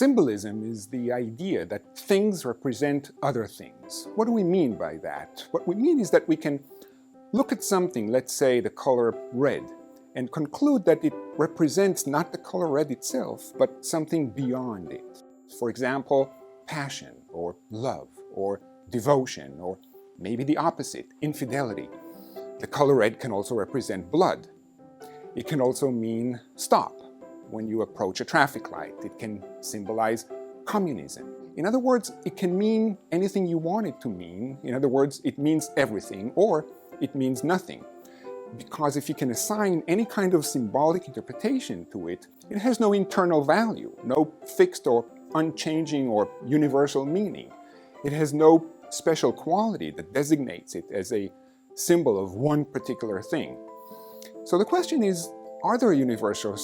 Symbolism is the idea that things represent other things. What do we mean by that? What we mean is that we can look at something, let's say the color red, and conclude that it represents not the color red itself, but something beyond it. For example, passion, or love, or devotion, or maybe the opposite, infidelity. The color red can also represent blood. It can also mean stop. When you approach a traffic light, it can symbolize communism. In other words, it can mean anything you want it to mean. In other words, it means everything, or it means nothing. Because if you can assign any kind of symbolic interpretation to it, it has no internal value, no fixed or unchanging or universal meaning. It has no special quality that designates it as a symbol of one particular thing. So the question is, are there universal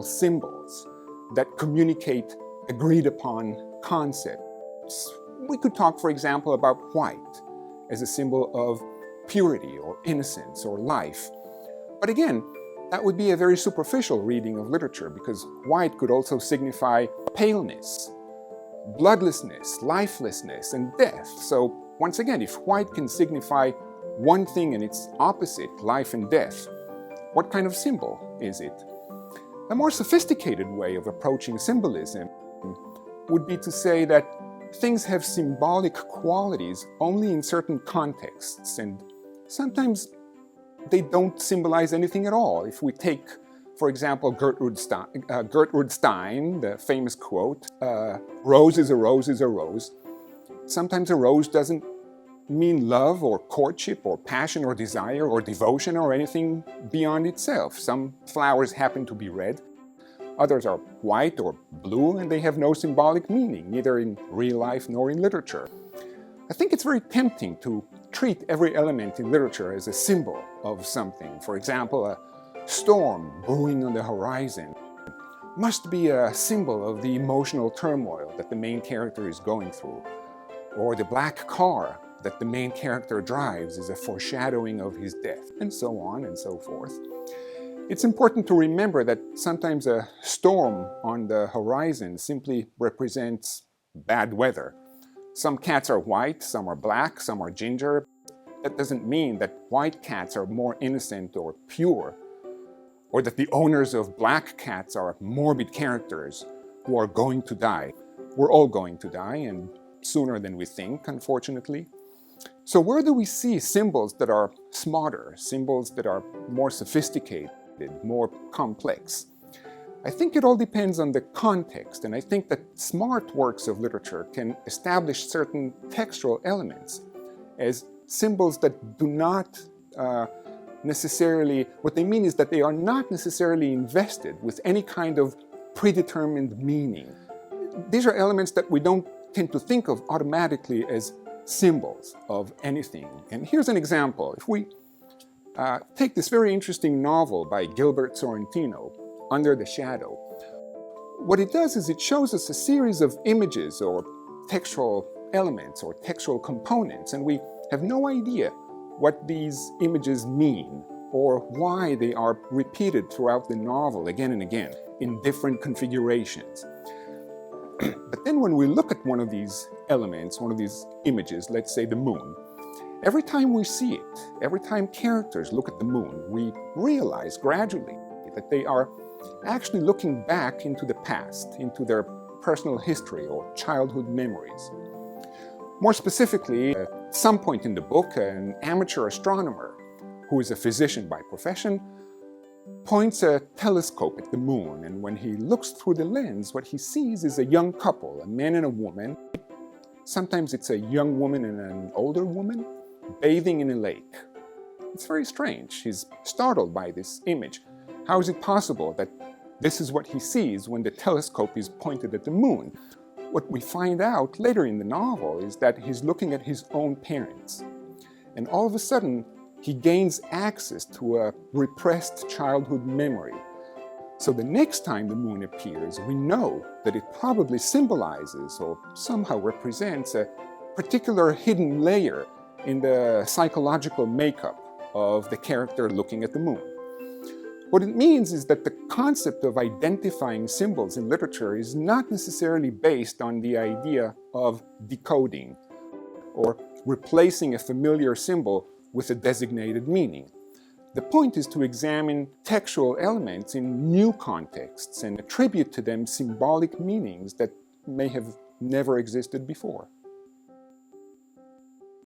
symbols that communicate agreed upon concepts? We could talk, for example, about white as a symbol of purity or innocence or life. But again, that would be a very superficial reading of literature, because white could also signify paleness, bloodlessness, lifelessness, and death. So once again, if white can signify one thing and its opposite, life and death, what kind of symbol is it? A more sophisticated way of approaching symbolism would be to say that things have symbolic qualities only in certain contexts, and sometimes they don't symbolize anything at all. If we take, for example, Gertrude Stein, the famous quote, "Rose is a rose is a rose." Sometimes a rose doesn't mean love or courtship or passion or desire or devotion or anything beyond itself. Some flowers happen to be red, others are white or blue, and they have no symbolic meaning, neither in real life nor in literature. I think it's very tempting to treat every element in literature as a symbol of something. For example, a storm brewing on the horizon must be a symbol of the emotional turmoil that the main character is going through. Or the black car that the main character drives is a foreshadowing of his death, and so on and so forth. It's important to remember that sometimes a storm on the horizon simply represents bad weather. Some cats are white, some are black, some are ginger. That doesn't mean that white cats are more innocent or pure, or that the owners of black cats are morbid characters who are going to die. We're all going to die, and sooner than we think, unfortunately. So where do we see symbols that are smarter, symbols that are more sophisticated, more complex? I think it all depends on the context, and I think that smart works of literature can establish certain textual elements as symbols that do not necessarily, what they mean is that they are not necessarily invested with any kind of predetermined meaning. These are elements that we don't tend to think of automatically as symbols of anything. And here's an example. If we take this very interesting novel by Gilbert Sorrentino, Under the Shadow, what it does is it shows us a series of images or textual elements or textual components, and we have no idea what these images mean or why they are repeated throughout the novel again and again in different configurations. But then when we look at one of these elements, one of these images, let's say the moon, every time we see it, every time characters look at the moon, we realize gradually that they are actually looking back into the past, into their personal history or childhood memories. More specifically, at some point in the book, an amateur astronomer, who is a physician by profession, points a telescope at the moon, and when he looks through the lens, what he sees is a young couple, a man and a woman. Sometimes it's a young woman and an older woman bathing in a lake. It's very strange. He's startled by this image. How is it possible that this is what he sees when the telescope is pointed at the moon? What we find out later in the novel is that he's looking at his own parents. And all of a sudden, he gains access to a repressed childhood memory. So the next time the moon appears, we know that it probably symbolizes or somehow represents a particular hidden layer in the psychological makeup of the character looking at the moon. What it means is that the concept of identifying symbols in literature is not necessarily based on the idea of decoding or replacing a familiar symbol with a designated meaning. The point is to examine textual elements in new contexts and attribute to them symbolic meanings that may have never existed before.